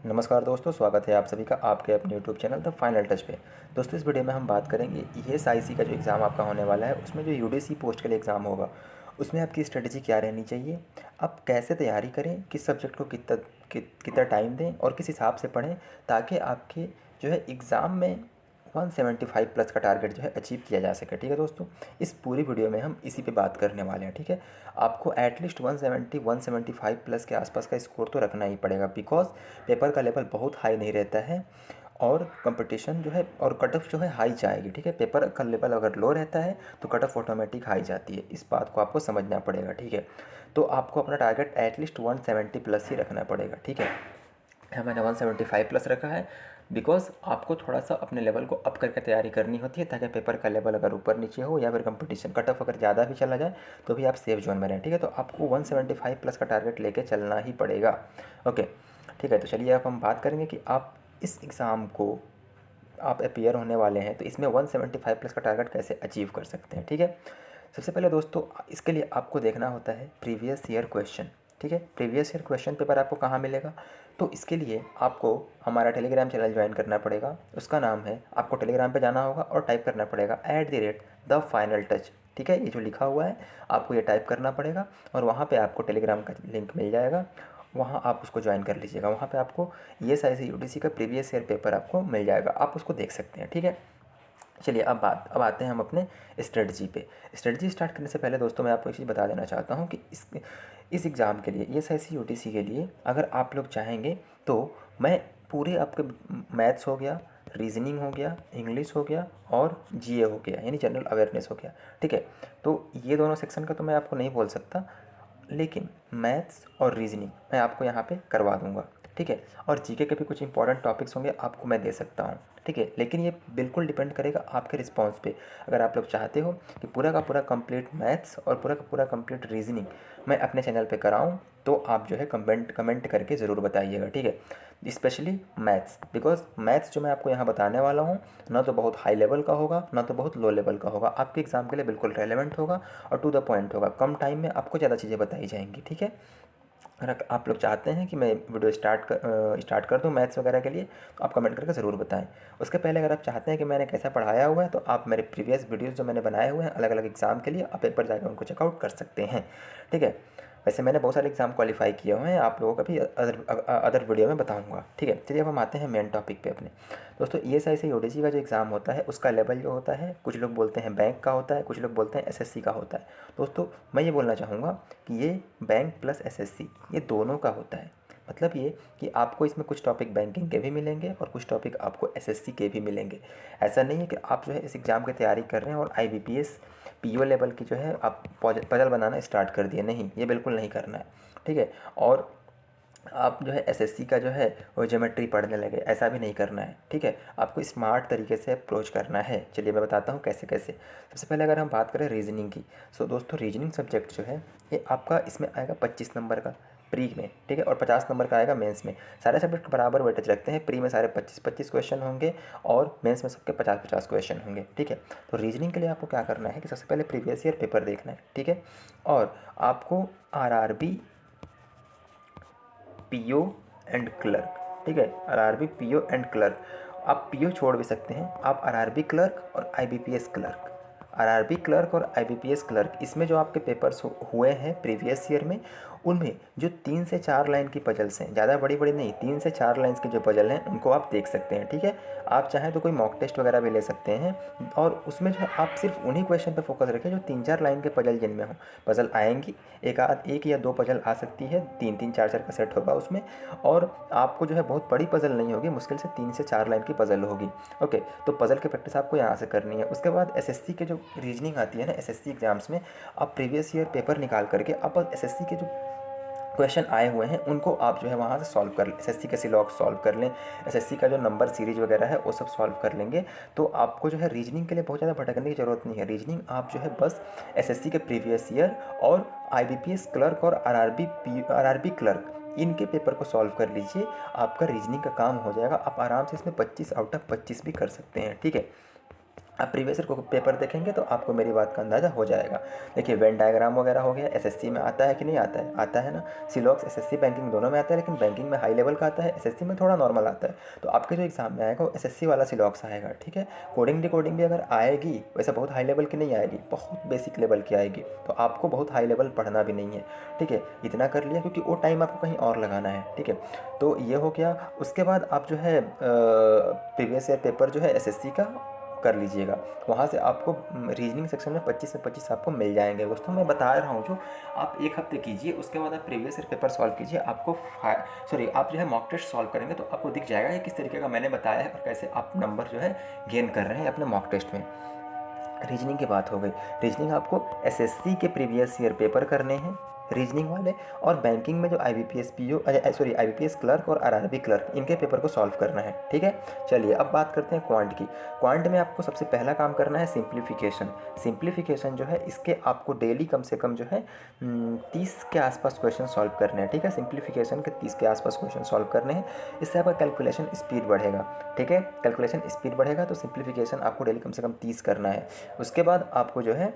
नमस्कार दोस्तों, स्वागत है आप सभी का आपके अपने YouTube channel the final touch पे। दोस्तों, इस वीडियो में हम बात करेंगे ईएसआईसी का जो एग्ज़ाम आपका होने वाला है, उसमें जो यूडीसी पोस्ट के लिए एग्ज़ाम होगा, उसमें आपकी स्ट्रेटजी क्या रहनी चाहिए, आप कैसे तैयारी करें, किस सब्जेक्ट को कितना टाइम दें और किस हिसाब से पढ़ें ताकि आपके जो है एग्ज़ाम में 175 प्लस का टारगेट जो है अचीव किया जा सके। ठीक है दोस्तों, इस पूरी वीडियो में हम इसी पे बात करने वाले हैं। ठीक है, आपको एटलीस्ट 175 प्लस के आसपास का स्कोर तो रखना ही पड़ेगा, बिकॉज पेपर का लेवल बहुत हाई नहीं रहता है और कंपटीशन जो है और कट ऑफ जो है हाई जाएगी। ठीक है, पेपर का लेवल अगर लो रहता है तो कट ऑफ ऑटोमेटिक हाई जाती है, इस बात को आपको समझना पड़ेगा। ठीक है, तो आपको अपना टारगेट एटलीस्ट 170 प्लस ही रखना पड़ेगा। ठीक है, मैंने 175 प्लस रखा है बिकॉज आपको थोड़ा सा अपने लेवल को अप करके तैयारी करनी होती है ताकि पेपर का लेवल अगर ऊपर नीचे हो या फिर कंपटीशन कट ऑफ अगर ज़्यादा भी चला जाए तो भी आप सेफ जोन में रहें। ठीक है, तो आपको 175 प्लस का टारगेट लेके चलना ही पड़ेगा। ओके, ठीक है, तो चलिए अब हम बात करेंगे कि आप इस एग्ज़ाम को आप अपियर होने वाले हैं तो इसमें 175 प्लस का टारगेट कैसे अचीव कर सकते हैं। ठीक है, सबसे पहले दोस्तों इसके लिए आपको देखना होता है प्रीवियस ईयर क्वेश्चन। ठीक है, प्रीवियस ईयर क्वेश्चन पेपर आपको कहाँ मिलेगा, तो इसके लिए आपको हमारा टेलीग्राम चैनल ज्वाइन करना पड़ेगा। उसका नाम है, आपको टेलीग्राम पे जाना होगा और टाइप करना पड़ेगा @the_final_touch। ठीक है, ये जो लिखा हुआ है आपको ये टाइप करना पड़ेगा और वहाँ पे आपको टेलीग्राम का लिंक मिल जाएगा, वहाँ आप उसको ज्वाइन कर लीजिएगा। वहाँ पे आपको ईएसआईसी यूडीसी का प्रीवियस ईयर पेपर आपको मिल जाएगा, आप उसको देख सकते हैं। ठीक है, चलिए अब आते हैं हम अपने स्ट्रेटजी पे। स्ट्रेटजी स्टार्ट करने से पहले दोस्तों मैं आपको एक चीज़ बता देना चाहता हूँ कि इस एग्ज़ाम के लिए ईएसआईसी यूडीसी के लिए अगर आप लोग चाहेंगे तो मैं पूरे आपके मैथ्स हो गया, रीजनिंग हो गया, इंग्लिश हो गया और जीए हो गया, यानी जनरल अवेयरनेस हो गया। ठीक है, तो ये दोनों सेक्शन का तो मैं आपको नहीं बोल सकता, लेकिन मैथ्स और रीजनिंग मैं आपको यहाँ पे करवा दूँगा। ठीक है, और जीके के भी कुछ इंपॉर्टेंट टॉपिक्स होंगे आपको मैं दे सकता हूँ। ठीक है, लेकिन ये बिल्कुल डिपेंड करेगा आपके रिस्पांस पे। अगर आप लोग चाहते हो कि पूरा का पूरा कंप्लीट मैथ्स और पूरा का पूरा कंप्लीट रीजनिंग मैं अपने चैनल पे कराऊँ तो आप जो है कमेंट करके ज़रूर बताइएगा। ठीक है, स्पेशली मैथ्स, बिकॉज मैथ्स जो मैं आपको यहाँ बताने वाला हूँ ना तो बहुत हाई लेवल का होगा ना तो बहुत लो लेवल का होगा, आपके एग्ज़ाम के लिए बिल्कुल रेलेवेंट होगा और टू द पॉइंट होगा, कम टाइम में आपको ज़्यादा चीज़ें बताई जाएंगी। ठीक है, अगर आप लोग चाहते हैं कि मैं वीडियो स्टार्ट कर दूं मैथ्स वगैरह के लिए तो आप कमेंट करके ज़रूर बताएं। उसके पहले अगर आप चाहते हैं कि मैंने कैसा पढ़ाया हुआ है तो आप मेरे प्रीवियस वीडियोस जो मैंने बनाए हुए हैं अलग अलग एग्ज़ाम के लिए आप एक बार जाकर उनको चेकआउट कर सकते हैं। ठीक है, वैसे मैंने बहुत सारे एग्ज़ाम क्वालिफाई किए हुए हैं, आप लोगों का भी अदर वीडियो में बताऊँगा। ठीक है, चलिए अब हम आते हैं मेन टॉपिक पे अपने। दोस्तों ईएसआईसी यूडीसी का जो एग्ज़ाम होता है उसका लेवल जो होता है, कुछ लोग बोलते हैं बैंक का होता है, कुछ लोग बोलते हैं एसएससी का होता है। दोस्तों मैं ये बोलना चाहूँगा कि ये बैंक प्लस एसएससी ये दोनों का होता है। मतलब ये कि आपको इसमें कुछ टॉपिक बैंकिंग के भी मिलेंगे और कुछ टॉपिक आपको एसएससी के भी मिलेंगे। ऐसा नहीं है कि आप जो है इस एग्ज़ाम की तैयारी कर रहे हैं और आईबीपीएस पीओ लेवल की जो है आप पजल बनाना स्टार्ट कर दिए, नहीं, ये बिल्कुल नहीं करना है। ठीक है, और आप जो है एसएससी का जो है वो ज्योमेट्री पढ़ने लगे, ऐसा भी नहीं करना है। ठीक है, आपको स्मार्ट तरीके से अप्रोच करना है। चलिए मैं बताता हूँ कैसे कैसे। सबसे पहले अगर हम बात करें रीजनिंग की, सो दोस्तों रीजनिंग सब्जेक्ट जो है ये आपका इसमें आएगा 25 नंबर का प्री में। ठीक है, और 50 नंबर का आएगा मेंस में। सारे सब्जेक्ट बराबर वेटेज रखते हैं, प्री में सारे 25-25 क्वेश्चन होंगे और मेंस में सबके 50-50 क्वेश्चन होंगे। ठीक है, तो रीजनिंग के लिए आपको क्या करना है कि सबसे पहले प्रीवियस ईयर पेपर देखना है। ठीक है, और आपको आरआरबी पीओ एंड क्लर्क, ठीक है, आरआरबी पीओ एंड क्लर्क, आप पीओ छोड़ भी सकते हैं, आप आरआरबी क्लर्क और आईबीपीएस क्लर्क, आरआरबी क्लर्क और आईबीपीएस क्लर्क, इसमें जो आपके पेपर्स हुए हैं प्रीवियस ईयर में उनमें जो 3 से 4 लाइन की पजल्स हैं, ज़्यादा बड़ी बड़ी नहीं, 3 से 4 लाइन्स की जो पजल हैं उनको आप देख सकते हैं। ठीक है, आप चाहें तो कोई मॉक टेस्ट वगैरह भी ले सकते हैं और उसमें जो है आप सिर्फ उन्हीं क्वेश्चन पर फोकस रखें जो 3-4 लाइन के पजल जिनमें हो। पजल आएंगी, एक या दो पजल आ सकती है, 3-3 4-4 का सेट होगा उसमें, और आपको जो है बहुत बड़ी पजल नहीं होगी, मुश्किल से 3 से 4 लाइन की पजल होगी। ओके, तो पजल की प्रैक्टिस आपको यहाँ से करनी है। उसके बाद एसएससी के जो रीजनिंग आती है ना, एसएससी एग्जाम्स में आप प्रीवियस ईयर पेपर निकाल करके आप एसएससी के जो क्वेश्चन आए हुए हैं उनको आप जो है वहाँ से सॉल्व कर लें, एसएससी के सिलॉग सॉल्व कर लें, एसएससी का जो नंबर सीरीज वगैरह है वो सब सॉल्व कर लेंगे, तो आपको जो है रीजनिंग के लिए बहुत ज़्यादा भटकने की ज़रूरत नहीं है। रीजनिंग आप जो है बस एसएससी के प्रीवियस ईयर और आईबीपीएस क्लर्क और आरआरबी क्लर्क इनके पेपर को सॉल्व कर लीजिए, आपका रीजनिंग का काम हो जाएगा। आप आराम से इसमें 25 आउट ऑफ 25 भी कर सकते हैं। ठीक है, आप प्रीवियस ईयर को पेपर देखेंगे तो आपको मेरी बात का अंदाज़ा हो जाएगा। देखिए वेन डायग्राम वगैरह हो गया, एसएससी में आता है कि नहीं आता है, आता है ना। सिलॉक्स एसएससी बैंकिंग दोनों में आता है, लेकिन बैंकिंग में हाई लेवल का आता है, एसएससी में थोड़ा नॉर्मल आता है। तो आपके जो एग्जाम में आएगा वो एसएससी वाला सिलॉक्स आएगा, ठीक है। कोडिंग डिकोडिंग भी अगर आएगी वैसे बहुत हाई लेवल की नहीं आएगी, बहुत बेसिक लेवल की आएगी, तो आपको बहुत हाई लेवल पढ़ना भी नहीं है, ठीक है। इतना कर लिया क्योंकि वो टाइम आपको कहीं और लगाना है, ठीक है। तो ये हो गया। उसके बाद आप जो है प्रीवियस ईयर पेपर जो है एसएससी का कर लीजिएगा। वहाँ से आपको रीजनिंग सेक्शन में 25 से 25 आपको मिल जाएंगे। दोस्तों मैं बता रहा हूँ जो आप 1 हफ्ते कीजिए, उसके बाद आप प्रीवियस ईयर पेपर सॉल्व कीजिए, आपको आप जो है मॉक टेस्ट सॉल्व करेंगे तो आपको दिख जाएगा कि किस तरीके का मैंने बताया है और कैसे आप नंबर जो है गेन कर रहे हैं अपने मॉक टेस्ट में। रीजनिंग की बात हो गई। रीजनिंग आपको एसएससी के प्रीवियस ईयर पेपर करने हैं रीजनिंग वाले, और बैंकिंग में जो आईबीपीएस आईबीपीएस क्लर्क और आरआरबी क्लर्क इनके पेपर को सॉल्व करना है, ठीक है। चलिए अब बात करते हैं क्वांट की। क्वांट में आपको सबसे पहला काम करना है सिंप्लीफिकेशन। सिंप्लीफिकेशन जो है इसके आपको डेली कम से कम जो है 30 के आसपास क्वेश्चन सॉल्व करने हैं, ठीक है। सिंप्लीफिकेशन के 30 के आसपास क्वेश्चन सॉल्व करने हैं। इससे आपका कैलकुलेशन स्पीड बढ़ेगा, ठीक है। कैलकुलेशन स्पीड बढ़ेगा तो सिंप्लीफिकेशन आपको डेली कम से कम 30 करना है। उसके बाद आपको जो है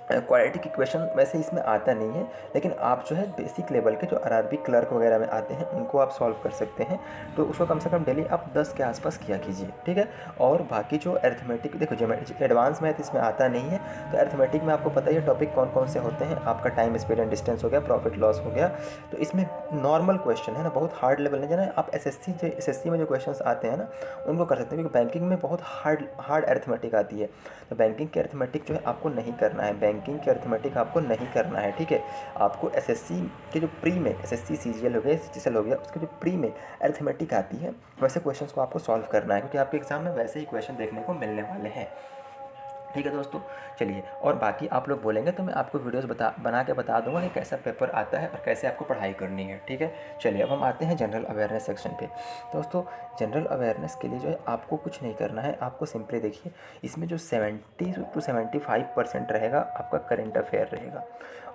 क्वालिटी की क्वेश्चन वैसे इसमें आता नहीं है, लेकिन आप जो है बेसिक लेवल के जो आरआरबी क्लर्क वगैरह में आते हैं उनको आप सॉल्व कर सकते हैं। तो उसको कम से कम डेली आप 10 के आसपास किया कीजिए, ठीक है। और बाकी जो अर्थमेटिक, देखो जो एडवांस मैथ इसमें आता नहीं है, तो अर्थमेटिक में आपको पता ही है टॉपिक कौन कौन से होते हैं। आपका टाइम स्पीड एंड डिस्टेंस हो गया, प्रॉफिट लॉस हो गया। तो इसमें नॉर्मल क्वेश्चन है ना, बहुत हार्ड लेवल नहीं जाना। आप एसएससी में जो क्वेश्चन आते हैं ना उनको कर सकते हैं, क्योंकि बैंकिंग में बहुत हार्ड अर्थमेटिक आती है। तो बैंकिंग की अर्थमेटिक जो है आपको नहीं करना है, बैंकिंग की अर्थमेटिक आपको नहीं करना है, ठीक है। आपको एसएससी के जो प्री में एसएससी सीजीएल हो गया, सीजीएल हो गया, उसके जो प्री में अर्थमेटिक आती है वैसे क्वेश्चंस को आपको सॉल्व करना है, क्योंकि आपके एग्जाम में वैसे ही क्वेश्चन देखने को मिलने वाले हैं, ठीक है दोस्तों। चलिए, और बाकी आप लोग बोलेंगे तो मैं आपको वीडियोस बना के बता दूंगा कि कैसा पेपर आता है और कैसे आपको पढ़ाई करनी है, ठीक है। चलिए अब हम आते हैं जनरल अवेयरनेस सेक्शन पे। दोस्तों जनरल अवेयरनेस के लिए जो है आपको कुछ नहीं करना है, आपको सिंपली देखिए इसमें जो 70 to 75% रहेगा आपका करेंट अफेयर रहेगा।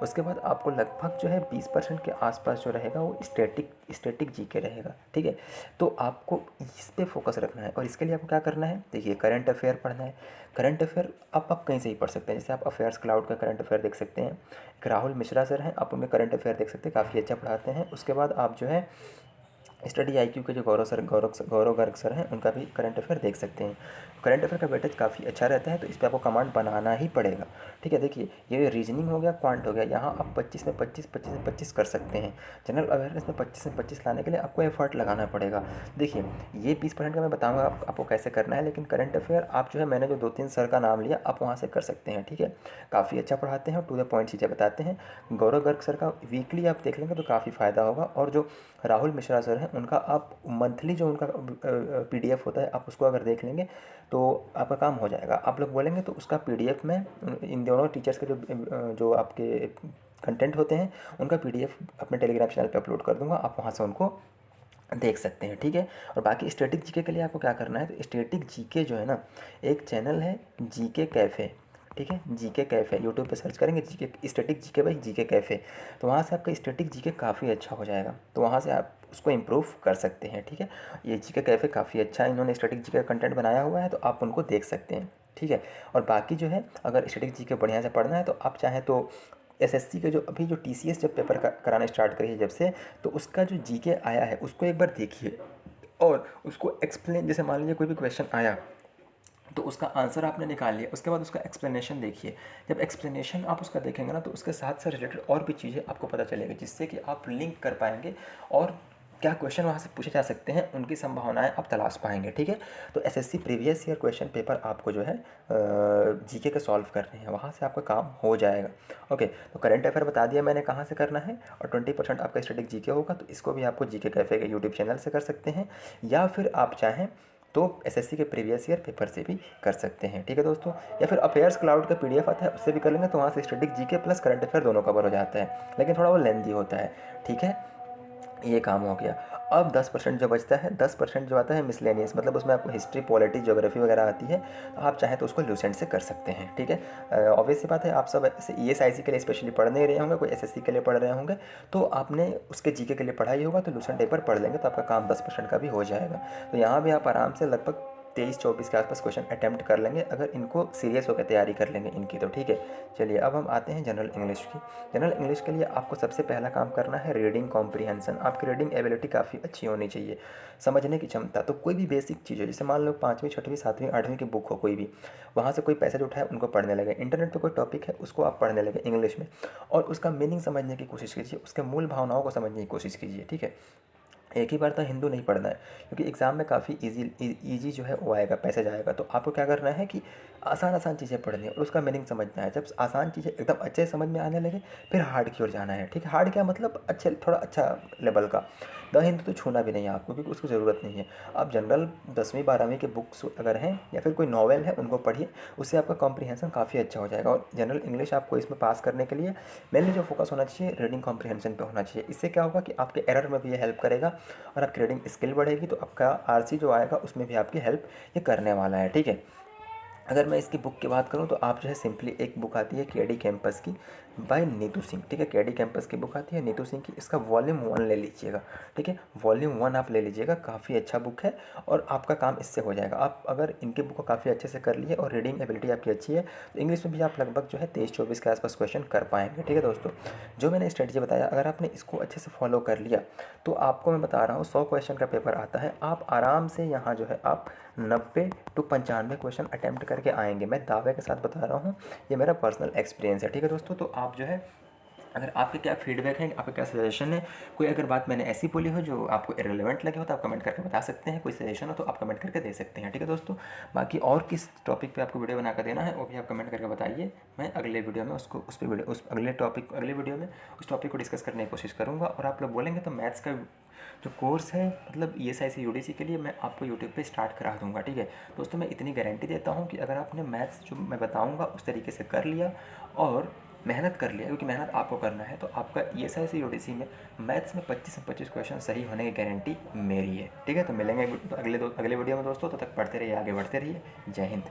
उसके बाद आपको लगभग जो है 20% के आसपास जो रहेगा वो स्टैटिक जीके रहेगा, ठीक है। तो आपको इस पे फोकस रखना है, और इसके लिए आपको क्या करना है, देखिए करंट अफेयर पढ़ना है। करंट अफेयर आप कहीं से ही पढ़ सकते हैं, जैसे आप अफेयर्स क्लाउड का करंट अफेयर देख सकते हैं। एक राहुल मिश्रा सर हैं, आप उनके करंट अफेयर देख सकते हैं, काफ़ी अच्छा पढ़ाते हैं। उसके बाद आप जो है स्टडी आईक्यू के जो गौरव गर्ग सर हैं उनका भी करंट अफेयर देख सकते हैं। करंट अफेयर का वेटेज काफ़ी अच्छा रहता है, तो इस पर आपको कमांड बनाना ही पड़ेगा, ठीक है। देखिए ये रीजनिंग हो गया, क्वांट हो गया, यहाँ आप 25 में 25 25 में 25 कर सकते हैं। जनरल अवेयरनेस में 25 में 25 लाने के लिए आपको एफर्ट लगाना पड़ेगा। देखिए ये 20% का मैं बताऊँगा आपको कैसे करना है, लेकिन करंट अफेयर आप जो है मैंने जो 2-3 सर का नाम लिया आप वहाँ से कर सकते हैं, ठीक है। काफ़ी अच्छा पढ़ाते हैं, टू द पॉइंट चीज़ें बताते हैं। गौरव गर्ग सर का वीकली आप देख लेंगे तो काफ़ी फ़ायदा होगा, और जो राहुल मिश्रा सर हैं उनका आप मंथली जो उनका पीडीएफ होता है आप उसको अगर देख लेंगे तो आपका काम हो जाएगा। आप लोग बोलेंगे तो उसका पीडीएफ में इन दोनों टीचर्स के जो आपके कंटेंट होते हैं उनका पीडीएफ अपने टेलीग्राम चैनल पे अपलोड कर दूंगा, आप वहाँ से उनको देख सकते हैं, ठीक है। और बाकी स्टैटिक जीके के लिए आपको क्या करना है, तो स्टैटिक जीके जो है ना, एक चैनल है जीके कैफ़े, ठीक है। जीके कैफ़े यूट्यूब पे सर्च करेंगे GK static GK by GK cafe, तो वहाँ से आपका स्टैटिक जीके काफ़ी अच्छा हो जाएगा, तो वहाँ से आप उसको इम्प्रूव कर सकते हैं, ठीक है। ये जीके कैफ़े काफ़ी अच्छा इन्होंने स्टैटिक जीके का कंटेंट बनाया हुआ है, तो आप उनको देख सकते हैं, ठीक है। और बाकी जो है अगर स्टैटिक जीके बढ़िया से पढ़ना है तो आप चाहें तो एसएससी के जो अभी जो टीसीएस जब पेपर कराने स्टार्ट करी है जब से, तो उसका जो जीके आया है उसको एक बार देखिए और उसको एक्सप्लेन, जैसे मान लीजिए कोई भी क्वेश्चन आया तो उसका आंसर आपने निकाल लिया, उसके बाद उसका एक्सप्लेनेशन देखिए। जब एक्सप्लेनेशन आप उसका देखेंगे ना तो उसके साथ साथ रिलेटेड और भी चीज़ें आपको पता चलेगी, जिससे कि आप लिंक कर पाएंगे और क्या क्वेश्चन वहाँ से पूछे जा सकते हैं उनकी संभावनाएं आप तलाश पाएंगे, ठीक है। तो SSC previous year question paper आपको जो है जीके के सॉल्व करने हैं, वहाँ से आपका काम हो जाएगा। ओके, तो करंट अफेयर बता दिया मैंने कहाँ से करना है, और 20% आपका स्टैटिक जीके होगा, तो इसको भी आपको जीके कैफ़े के यूट्यूब चैनल से कर सकते हैं, या फिर आप चाहें तो एसएससी के प्रीवियस ईयर पेपर से भी कर सकते हैं, ठीक है दोस्तों। या फिर अफेयर्स क्लाउड का पीडीएफ आता है उससे भी कर लेंगे, तो वहाँ से static GK plus current affair दोनों कवर हो जाता है, लेकिन थोड़ा वो लेंथी होता है, ठीक है। ये काम हो गया। अब 10% जो बचता है, 10% जो आता है मिसलेनियस, मतलब उसमें आपको हिस्ट्री पॉलिटी ज्योग्राफी वगैरह आती है, तो आप चाहें तो उसको लूसेंट से कर सकते हैं, ठीक है। ऑब्वियस सी बात है, आप सब ऐसे ईएसआईसी के लिए स्पेशली पढ़ नहीं रहे होंगे, कोई एसएससी के लिए पढ़ रहे होंगे, तो आपने उसके जीके के लिए पढ़ाई होगा, तो लूसेंट एक बार पढ़ लेंगे तो आपका काम 10% का भी हो जाएगा। तो यहाँ भी आप आराम से लगभग 23-24 के आसपास क्वेश्चन अटैम्प्ट कर लेंगे अगर इनको सीरियस होकर तैयारी कर लेंगे इनकी तो। ठीक है, चलिए अब हम आते हैं जनरल इंग्लिश की। जनरल इंग्लिश के लिए आपको सबसे पहला काम करना है रीडिंग कॉम्प्रीहेंशन। आपकी रीडिंग एबिलिटी काफ़ी अच्छी होनी चाहिए, समझने की क्षमता। तो कोई भी बेसिक चीज़ है, जैसे मान लो 5वीं 6वीं 7वीं 8वीं की बुक हो कोई भी, वहाँ से कोई पैसेज उठाए उनको पढ़ने लगे, इंटरनेट पर कोई टॉपिक है उसको आप पढ़ने लगे इंग्लिश में, और उसका मीनिंग समझने की कोशिश कीजिए, उसके मूल भावनाओं को समझने की कोशिश कीजिए। ठीक है, एक ही बार तो हिंदू नहीं पढ़ना है, क्योंकि एग्ज़ाम में काफ़ी इजी जो है वो आएगा, पैसेज आएगा। तो आपको क्या करना है कि आसान आसान चीज़ें पढ़नी है और उसका मीनिंग समझना है। जब आसान चीज़ें एकदम अच्छे से समझ में आने लगे फिर हार्ड की ओर जाना है। ठीक है, हार्ड क्या मतलब अच्छे, थोड़ा अच्छा लेवल का। द हिंदू तो छूना भी नहीं है आपको, क्योंकि उसकी ज़रूरत नहीं है। आप जनरल 10वीं 12वीं के बुक्स अगर हैं या फिर कोई नॉवेल है उनको पढ़िए, उससे आपका कॉम्प्रीहेंशन काफ़ी अच्छा हो जाएगा। और जनरल इंग्लिश आपको इसमें पास करने के लिए मेनली जो फोकस होना चाहिए रीडिंग कॉम्प्रीहेंशन पे होना चाहिए। इससे क्या होगा कि आपके एरर में भी ये हेल्प करेगा और आपकी रीडिंग स्किल बढ़ेगी, तो आपका आरसी जो आएगा उसमें भी आपकी हेल्प ये करने वाला है। ठीक है, अगर मैं इसकी बुक की बात करूं तो आप जो है सिंपली एक बुक आती है केडी कैंपस की बाय नीतू सिंह। ठीक है, केडी कैंपस की बुक आती है नीतू सिंह की, इसका वॉल्यूम 1 ले लीजिएगा। ठीक है, वॉल्यूम 1 आप ले लीजिएगा, काफ़ी अच्छा बुक है और आपका काम इससे हो जाएगा। आप अगर इनकी बुक को काफ़ी अच्छे से कर लिए और रीडिंग एबिलिटी आपकी अच्छी है तो इंग्लिश में भी आप लगभग जो है 23-24 के आसपास क्वेश्चन कर पाएंगे। ठीक है दोस्तों, जो मैंने स्ट्रेटजी बताया अगर आपने इसको अच्छे से फॉलो कर लिया तो आपको मैं बता रहा हूँ 100 क्वेश्चन का पेपर आता है, आप आराम से यहाँ जो है आप 90 टू 95 क्वेश्चन अटैम्प्ट करके आएंगे। मैं दावे के साथ बता रहा हूँ, ये मेरा पर्सनल एक्सपीरियंस है। ठीक है दोस्तों, तो आप जो है अगर आपके क्या फीडबैक है, आपका क्या सजेशन है, कोई अगर बात मैंने ऐसी बोली हो जो आपको इरेलीवेंट लगे हो तो आप कमेंट करके बता सकते हैं, कोई सजेशन हो तो आप कमेंट करके दे सकते हैं। ठीक है दोस्तों, बाकी और किस टॉपिक पे आपको वीडियो बना कर देना है वो भी आप कमेंट करके बताइए, मैं अगले वीडियो में उसको उस पर वीडियो उस अगले वीडियो में उस टॉपिक को डिस्कस करने की कोशिश करूँगा। और आप लोग बोलेंगे तो मैथ्स का जो कोर्स है मतलब ESIC UDC के लिए मैं आपको यूट्यूब पे स्टार्ट करा दूंगा। ठीक है दोस्तों, मैं इतनी गारंटी देता हूँ कि अगर आपने मैथ्स जो मैं बताऊँगा उस तरीके से कर लिया और मेहनत कर लिया, क्योंकि मेहनत आपको करना है, तो आपका ESIC UDC में मैथ्स में 25 से 25 क्वेश्चन सही होने की गारंटी मेरी है। ठीक है, तो मिलेंगे अगले वीडियो में दोस्तों, तब तक पढ़ते रहिए, आगे बढ़ते रहिए। जय हिंद।